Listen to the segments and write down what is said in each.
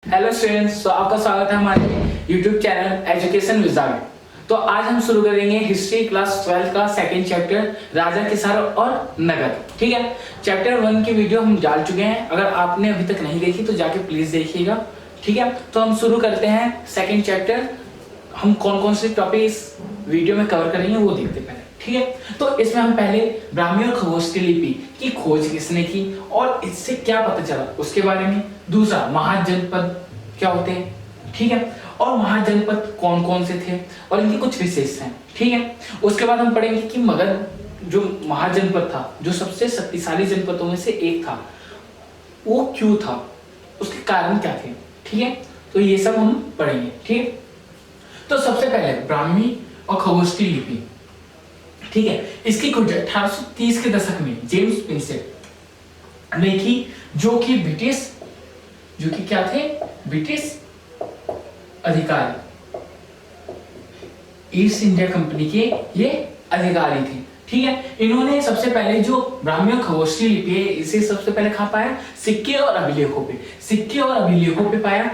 Hello students, तो आपका स्वागत है हमारे YouTube चैनल एजुकेशन विज़ार्ड में। तो आज हम शुरू करेंगे हिस्ट्री क्लास 12 का सेकंड चैप्टर राजा किसार और नगद। ठीक है, चैप्टर 1 की वीडियो हम डाल चुके हैं, अगर आपने अभी तक नहीं देखी तो जाके प्लीज देखिएगा। ठीक है, तो हम शुरू करते हैं सेकंड चैप्टर। हम कौन कौन से टॉपिक इस वीडियो में कवर करेंगे वो देखते पहले। ठीक है, तो इसमें हम पहले ब्राह्मी और खगोष्ठी लिपि की खोज किसने की और इससे क्या पता चला उसके बारे में। दूसरा, महाजनपद क्या होते हैं। ठीक है, और महाजनपद कौन कौन से थे और इनकी कुछ विशेषताएं। ठीक है, उसके बाद हम पढ़ेंगे कि मगध जो महाजनपद था, जो सबसे शक्तिशाली जनपदों में से एक था, वो क्यों था, उसके कारण क्या थे। ठीक है, तो ये सब हम पढ़ेंगे। ठीक है, तो सबसे पहले ब्राह्मी और खगोष्ठी लिपि। ठीक है, इसकी खोज 1830 के दशक में जेम्स प्रिंसेप ने की, जो कि क्या थे, ब्रिटिश अधिकारी, ईस्ट इंडिया कंपनी के ये अधिकारी थे। ठीक है, इन्होंने सबसे पहले जो ब्राह्मी और खगोष्ठी लिपि है, इसे सबसे पहले कहां पाया, सिक्के और अभिलेखों पे पाया।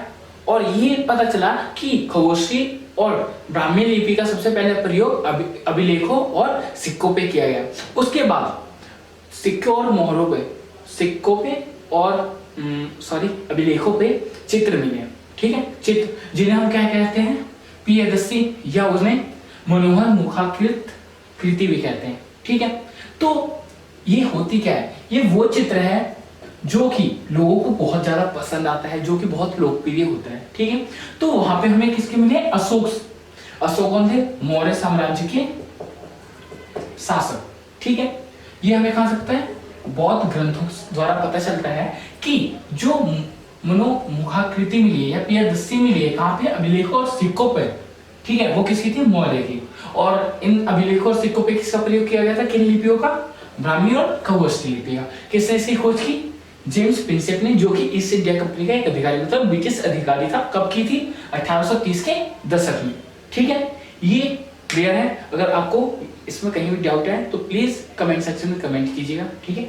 और ये पता चला कि खगोष्ठी और ब्राह्मी लिपि का सबसे पहले प्रयोग अभिलेखों और सिक्कों पे किया गया। उसके बाद सिक्कों और मोहरों पे, अभिलेखों पे चित्र मिले। ठीक है, चित्र जिन्हें हम क्या कहते हैं, पियदस्सी, या उन्हें मनोहर मुखाकृत कृति भी कहते हैं। ठीक है, तो ये होती क्या है, ये वो चित्र है जो कि लोगों को बहुत ज्यादा पसंद आता है, जो कि बहुत लोकप्रिय होता है। ठीक है, तो वहां पे हमें किसके मिले, अशोक कौन थे, मौर्य साम्राज्य के शासक। ठीक है, ये हमें कहा सकता है, बौद्ध ग्रंथों द्वारा पता चलता है कि जो मुखाकृति मिली है या पियदस्सी मिली है, कहां पे, अभिलेखों और सिक्कों पे। ठीक है, वो किसकी थी, मौर्य की। और इन अभिलेखों और सिक्कों पे किसका प्रयोग किया गया था, किन लिपियों का, ब्राह्मी और खगोष्ठी लिपि का। किसने इसकी खोज की, जेम्स प्रिंसेप ने, जो कि ईस्ट इंडिया कंपनी का एक अधिकारी, मतलब ब्रिटिश अधिकारी था। कब की थी, 1830 के दशक में। ठीक है, ये क्लियर है। अगर आपको इसमें कहीं भी डाउट है तो प्लीज कमेंट सेक्शन में कमेंट कीजिएगा। ठीक है,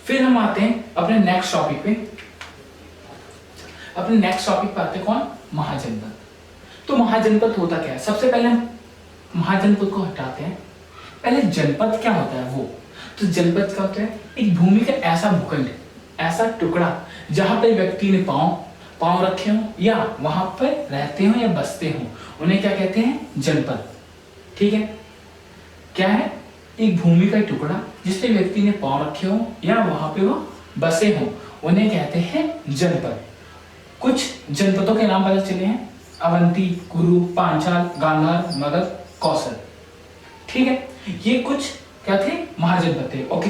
फिर हम आते हैं अपने नेक्स्ट टॉपिक पे। आते हैं कौन, महाजनपद। तो महाजनपद होता क्या है, सबसे पहले हम महाजनपद को हटाते हैं। पहले जनपद क्या होता है वो, तो जनपद क्या होता है, एक भूमि का ऐसा भूखंड, ऐसा टुकड़ा जहां पर व्यक्ति ने पांव रखे हो या वहां पर रहते हो या बसते हो, उन्हें क्या कहते हैं, जनपद। ठीक है, क्या है, एक भूमि का टुकड़ा जिस पे व्यक्ति ने पांव रखे हो या वहां पे वो बसे हो, उन्हें कहते हैं जनपद। कुछ जनपदों के नाम पता चले हैं, अवंती, कुरु, पांचाल, गांधार, मगध, कौशल। ठीक है, ये कुछ क्या थे, महाजनपद थे। और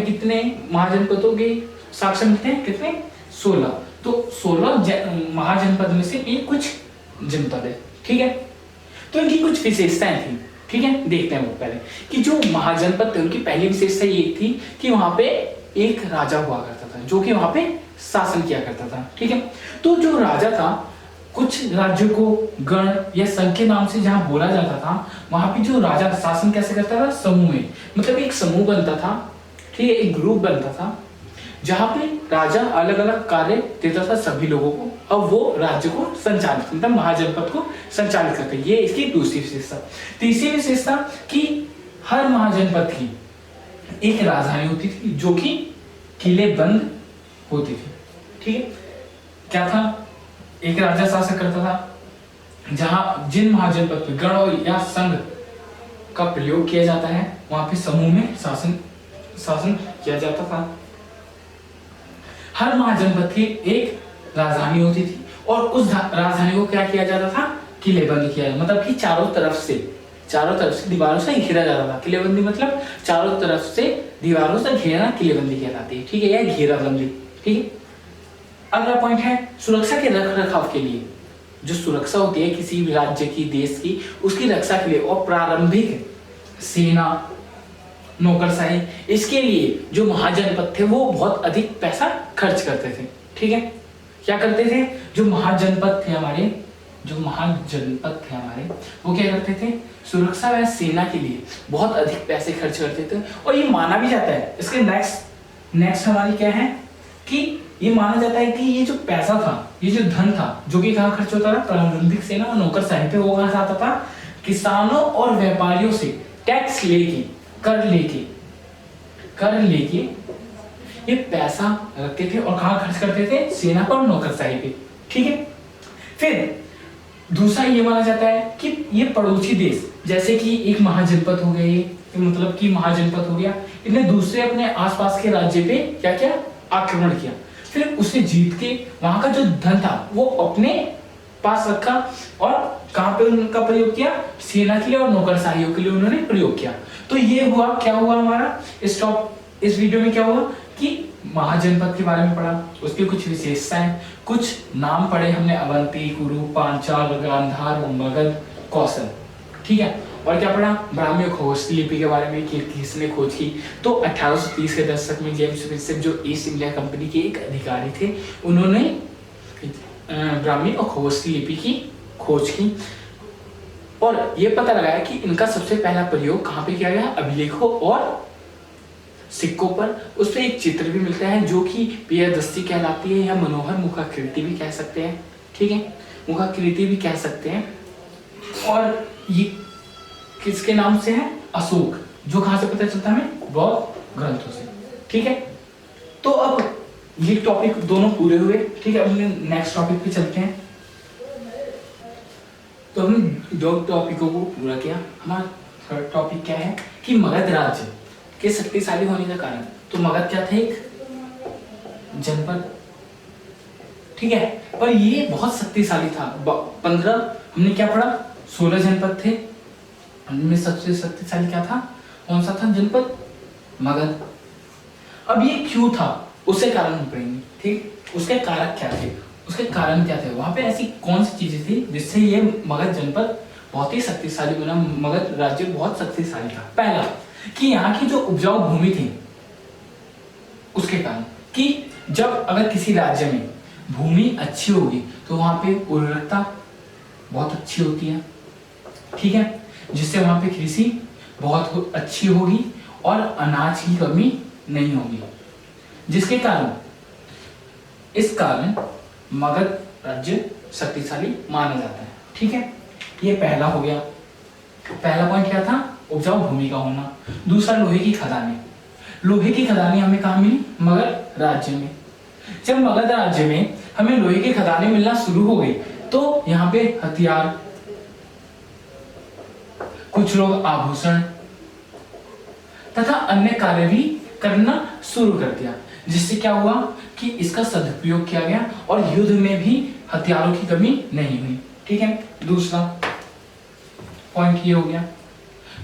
कितने महाजनपदों के साक्ष्य मिलते हैं, कितने, 16। तो 16 महाजनपद में से ये कुछ जनपद है। ठीक है, तो इनकी कुछ विशेषताएं थी। ठीक है, देखते हैं वो पहले कि जो महाजनपद थे उनकी पहली विशेषता ये थी कि वहां पे एक राजा हुआ करता था, जो कि वहां पे शासन किया करता था। ठीक है, तो जो राजा था, कुछ राज्यों को गण या संघ के नाम से जहां बोला जाता था, वहां पे जो राजा शासन कैसे करता था, समूह में, मतलब एक समूह बनता था। ठीक है, एक ग्रुप बनता था जहां पे राजा अलग अलग कार्य देता था सभी लोगों को, और वो राज्य को संचालित, मतलब महाजनपद को संचालित करते। ये इसकी दूसरी विशेषता। तीसरी विशेषता कि हर महाजनपद की एक राजधानी होती थी, जो कि किलेबंद होती थी। ठीक है, क्या था, एक राजा शासन करता था, जहां जिन महाजनपद पे गण या संघ का प्रयोग किया जाता है, वहां पे समूह में शासन किया जाता था। हर महाजनपद की एक राजधानी होती थी, और उस राजधानी को क्या किया जाता था, किलेबंद किया जाता, मतलब कि चारों तरफ से दीवारों से घेरा जाता था। किलेबंदी मतलब चारों तरफ से दीवारों से घेरना, किलेबंदी कहलाती है। ठीक है, यह घेराबंदी। ठीक है, अगला पॉइंट है सुरक्षा के रख रखाव के लिए। जो सुरक्षा होती है किसी भी राज्य की, देश की, उसकी रक्षा के लिए, और प्रारंभिक सेना, नौकरशाही, इसके लिए जो महाजनपद थे वो बहुत अधिक पैसा खर्च करते थे। ठीक है, क्या करते थे, जो महाजनपद थे हमारे, वो क्या करते थे, सुरक्षा व सेना के लिए बहुत अधिक पैसे खर्च करते थे। और ये माना भी जाता है। इसके नेक्स्ट हमारी क्या है कि ये माना जाता है कि ये जो पैसा था, ये जो धन था, जो कि कहाँ खर्च होता था, प्रारंभिक सेना और नौकरशाही पे, वो कहाँ से आता था, किसानों और व्यापारियों से टैक्स लेके, कर लेके ये पैसा रखते थे और कहाँ खर्च करते थे, सेना पर और नौकरशाही पे। ठीक है। फिर दूसरा ये माना जाता है कि ये पड़ोसी देश, जैसे कि एक महाजनपद हो गया, ये मतलब कि महाजनपद हो गया, इन्हें दूसरे अपने आसपास के राज्य पे क्या क्या आक्रमण किया, फिर उसे जीत के वहां का जो धन था वो अपने पास रखा और कहां पे उनका प्रयोग किया, सेना के लिए और नौकरशाहियों के लिए उन्होंने प्रयोग किया। तो ये हुआ, क्या हुआ हमारा इस वीडियो में क्या हुआ कि महाजनपद के बारे में पढ़ा, उसकी कुछ विशेषताएं, कुछ नाम पढ़े हमने, अवंती, कुरु, पांचाल, गांधार, मगध, कौशल। ठीक है। और क्या पढ़ा, ब्राह्मी और खगोलीय लिपि के बारे में कि किसने खोज की। तो 1830 के दशक में जेम्स प्रिंसेप जो ईस्ट इंडिया कंपनी के एक अधिकारी थे, उन्होंने ब्राह्मी और खगोलीय लिपि की खोज की और ये पता लगाया कि इनका सबसे पहला प्रयोग कहाँ पे किया गया, अभिलेखों और सिक्कों पर। उस पर एक चित्र भी मिलता है जो कि पियदस्ती कहलाती है या मनोहर मुखाकृति भी कह सकते हैं। ठीक है, मुखाकृति भी कह सकते हैं। और ये किसके नाम से है, अशोक, जो कहां से पता चलता है हमें, बौद्ध ग्रंथों से। ठीक है। तो अब ये टॉपिक दोनों पूरे हुए। ठीक है, अब नेक्स्ट टॉपिक पे चलते हैं। तो हमने दो टॉपिकों को पूरा किया। हमारा थर्ड टॉपिक क्या है कि मगध राज्य के शक्तिशाली होने का कारण। तो मगध क्या था, एक जनपद। ठीक है, पर ये बहुत शक्तिशाली था। 15 हमने क्या पढ़ा, 16 जनपद थे, उनमें सबसे शक्तिशाली क्या था, कौन सा था, जनपद मगध। अब ये क्यों था, उसके कारण हम पढ़ेंगे। ठीक, उसके कारक क्या थे, उसके कारण क्या थे, वहां पे ऐसी कौन सी चीजें थी जिससे ये मगध जनपद बहुत ही शक्तिशाली बना, मगध राज्य बहुत शक्तिशाली था। पहला कि यहाँ की जो उपजाऊ भूमि थी उसके कारण, कि जब अगर किसी राज्य में भूमि अच्छी होगी तो वहां पे उर्वरकता बहुत अच्छी होती है। ठीक है, जिससे वहां पे कृषि बहुत अच्छी होगी और अनाज की कमी नहीं होगी, जिसके कारण इस कारण मगध राज्य शक्तिशाली माना जाता है। ठीक है, ये पहला हो गया। पहला पॉइंट क्या था, उपजाऊ भूमि का होना। दूसरा, लोहे की खदानें। लोहे की खदानें हमें कहाँ मिली, मगध राज्य में। जब मगध राज्य में हमें लोहे की खदानें मिलना शुरू हो गई तो यहाँ पे हथियार, कुछ लोग आभूषण तथा अन्य कार्य भी करना शुरू कर दिया, जिससे क्या हुआ कि इसका सदुपयोग किया गया और युद्ध में भी हथियारों की कमी नहीं हुई। ठीक है, दूसरा पॉइंट ये हो गया।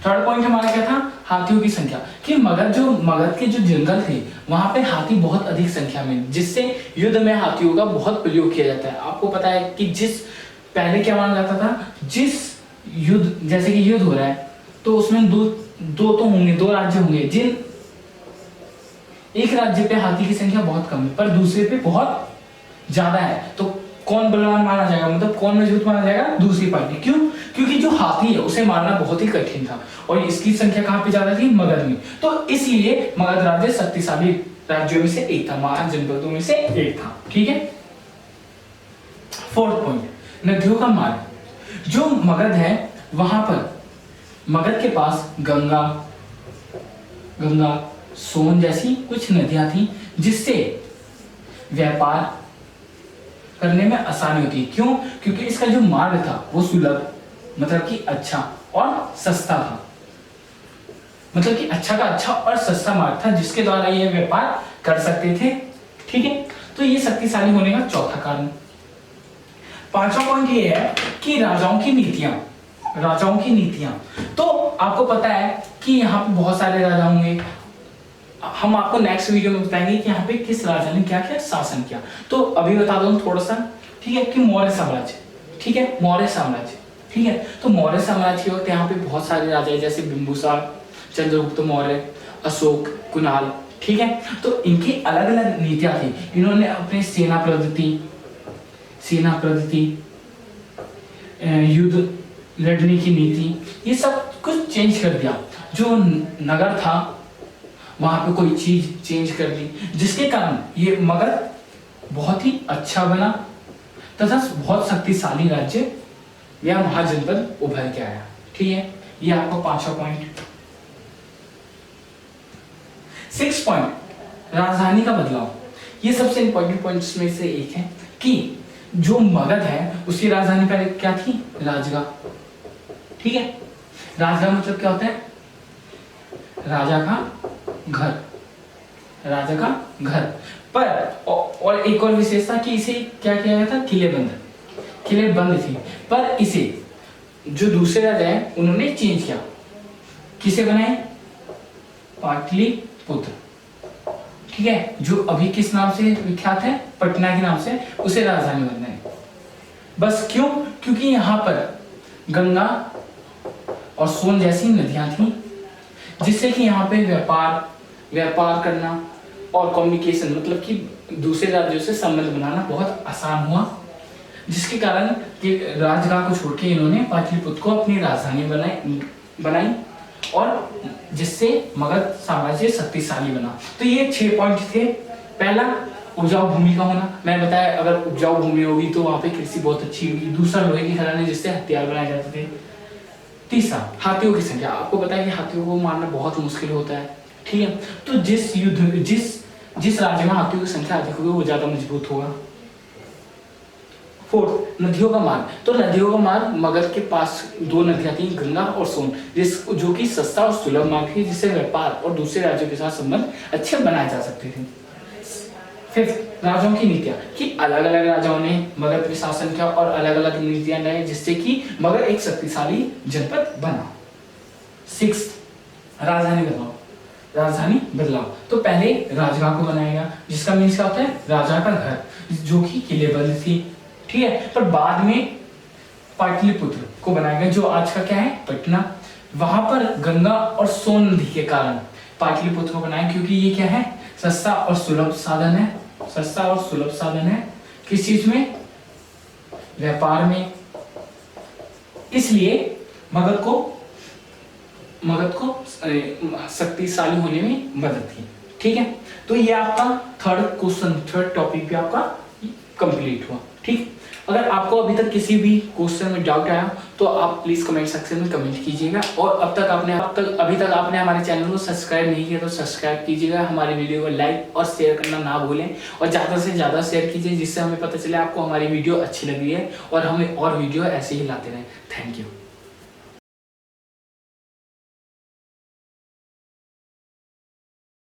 थर्ड पॉइंट हमारा क्या था, हाथियों की संख्या, कि मगध के जो जंगल थे वहां पे हाथी बहुत अधिक संख्या में, जिससे युद्ध में हाथियों का बहुत प्रयोग किया जाता है। आपको पता है कि जिस पहले क्या माना जाता था, जिस युद्ध, जैसे कि युद्ध हो रहा है तो उसमें दो तो होंगे, दो राज्य होंगे, जिन एक राज्य पे हाथी की संख्या बहुत कम है पर दूसरे पे बहुत ज्यादा है, तो कौन बलवान माना जाएगा, मतलब कौन मजबूत माना जाएगा, दूसरी पार्टी। क्यों, क्योंकि जो हाथी है उसे मारना बहुत ही कठिन था और इसकी संख्या कहां पे ज्यादा थी, मगध में। तो इसलिए मगध राज्य शक्तिशाली राज्यों में से एक था, महाजनपदों में से एक था। ठीक है। फोर्थ पॉइंट, नदियों का मार्ग। जो मगध है वहां पर मगध के पास गंगा, सोन जैसी कुछ नदियां थी, जिससे व्यापार करने में आसानी होती है। क्यों, क्योंकि इसका जो मार्ग था वो सुलभ, मतलब कि अच्छा और सस्ता था, मतलब कि अच्छा का अच्छा और सस्ता मार्ग था, जिसके द्वारा ये व्यापार कर सकते थे। ठीक है, तो ये शक्तिशाली होने का चौथा कारण। पांचवा पॉइंट ये है कि राजाओं की नीतियां। तो आपको पता है कि यहाँ पे बहुत सारे राजा होंगे, हम आपको नेक्स्ट वीडियो में बताएंगे कि यहाँ पे किस राजा ने क्या क्या शासन किया। तो अभी बता दूं थोड़ा सा, ठीक है, कि मौर्य साम्राज्य। ठीक है, मौर्य साम्राज्य। ठीक है, तो मौर्य साम्राज्य के वक्त यहाँ पे बहुत सारे राजा है, जैसे बिंबुसार, चंद्रगुप्त मौर्य, अशोक, कुणाल। ठीक है, तो इनकी अलग अलग नीतियां थी। इन्होंने अपने सेना पद्धति, युद्ध लड़ने की नीति, ये सब कुछ चेंज कर दिया। जो नगर था वहां पे कोई चीज चेंज कर दी, जिसके कारण ये मगध बहुत ही अच्छा बना तथा बहुत शक्तिशाली राज्य या महाजनपद उभर के आया। ठीक है, ये आपका 5वां पॉइंट। 6 पॉइंट, राजधानी का बदलाव। ये सबसे इंपॉर्टेंट पॉइंट्स में से एक है कि जो मगध है उसकी राजधानी पहले क्या थी? राजगाह। ठीक है, राजगाह मतलब क्या होता है? राजा का घर, राजा का घर। पर और एक और विशेषता कि इसे क्या किया गया था? किले बंद थी। पर इसे जो दूसरे राजा है उन्होंने चेंज किया। किसे बनाए? पाटलिपुत्र। ठीक है, जो अभी किस नाम से विख्यात है? पटना के नाम से उसे राजधानी बनाए। बस क्यों? क्योंकि यहाँ पर गंगा और सोन जैसी नदियां थी, जिससे कि यहाँ पे व्यापार करना और कम्युनिकेशन मतलब कि दूसरे राज्यों से संबंध बनाना बहुत आसान हुआ, जिसके कारण कि राजगाह को छोड़ के इन्होंने पाटलिपुत्र को अपनी राजधानी बनाई और जिससे मगध साम्राज्य शक्तिशाली बना। तो ये 6 पॉइंट थे। पहला, उपजाऊ भूमि का होना। मैं बताया अगर उपजाऊ भूमि होगी तो वहां पे कृषि बहुत अच्छी होगी। दूसरा, लोहे की खदानें जिससे हथियार बनाए जाते थे। तीसरा, हाथियों की संख्या। आपको पता है कि हाथियों को मारना बहुत मुश्किल होता है। ठीक है, तो जिस राज्य में हाथियों की संख्या अधिक होगी वो ज्यादा मजबूत होगा। 4, नदियों का मार्ग। तो नदियों का मार्ग, मगध के पास 2 नदियां थी, गंगा और सोन, जो कि सस्ता और सुलभ मार्ग थी, जिससे व्यापार और दूसरे राज्यों के साथ संबंध अच्छे बनाए जा सकते थे। 5, राजाओं की नीतियां, कि अलग अलग राजाओं ने मगध पे शासन किया और अलग अलग नीतियां लाई, जिससे कि मगध एक शक्तिशाली जनपद बना। 6, राजधानी बदलाव। तो पहले राजगाह को बनाया गया, जिसका मीन्स क्या होता है? राजा का घर, जो कि किलेबंद थी। ठीक है, पर बाद में पाटलिपुत्र को बनाया गया, जो आज का क्या है? पटना। वहां पर गंगा और सोन नदी के कारण पाटलिपुत्र को बनाया, क्योंकि ये क्या है? सस्ता और सुलभ साधन है। किस चीज में? व्यापार में। इसलिए मगध को शक्तिशाली होने में मदद की। ठीक है, तो ये आपका थर्ड टॉपिक भी आपका कंप्लीट हुआ। ठीक, अगर आपको अभी तक किसी भी क्वेश्चन में डाउट आया तो आप प्लीज कमेंट सेक्शन में कमेंट कीजिएगा। और अभी तक आपने हमारे चैनल को सब्सक्राइब नहीं किया तो सब्सक्राइब कीजिएगा। हमारे वीडियो को लाइक और शेयर करना ना भूलें और ज़्यादा से ज़्यादा शेयर कीजिए, जिससे हमें पता चले आपको हमारी वीडियो अच्छी लग रही है और हमें और वीडियो ऐसे ही लाते रहें। Thank you.